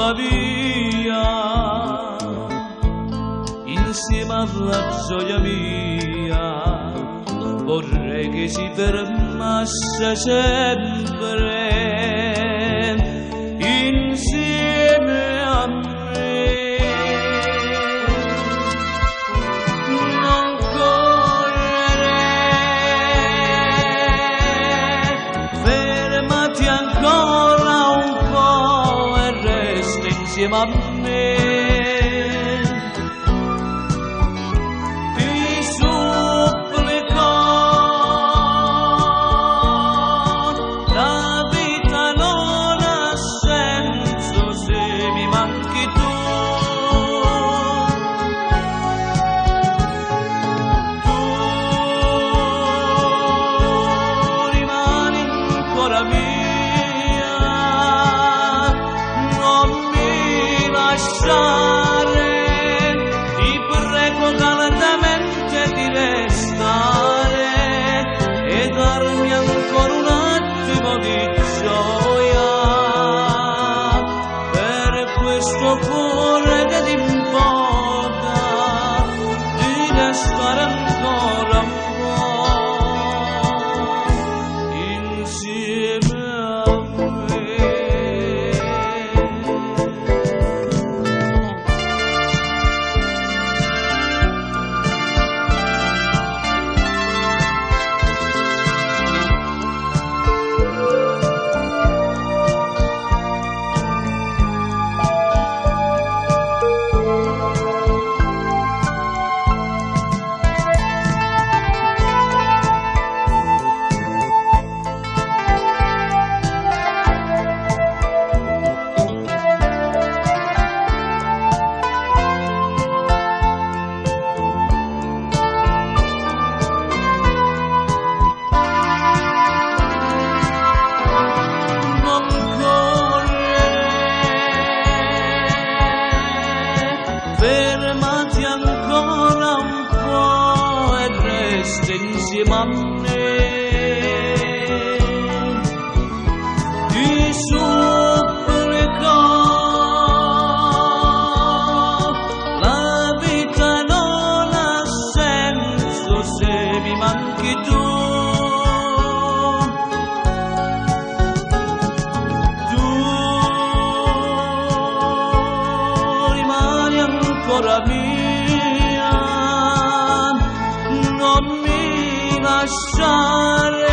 vola via insieme alla gioia mia. Vorrei che si fermasse sempre insieme a me. Non correre, fermati ancora un po' e resta insieme a me. Ti prego caldamente di restare e darmi ancora un attimo di gioia per questo cuore che ti invoca di restare ancora un po' insieme a me. Fermati ancora un po' e resta insieme a me. Ti supplico, la vita non ha senso se mi manchi tu. Ancora mia, non mi lasciare,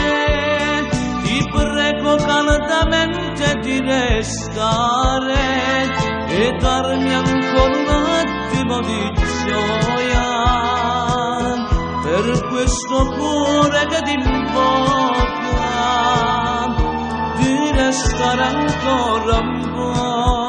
ti prego caldamente di restare e darmi ancora un attimo di gioia per questo cuore che ti invoca di restare ancora un po'.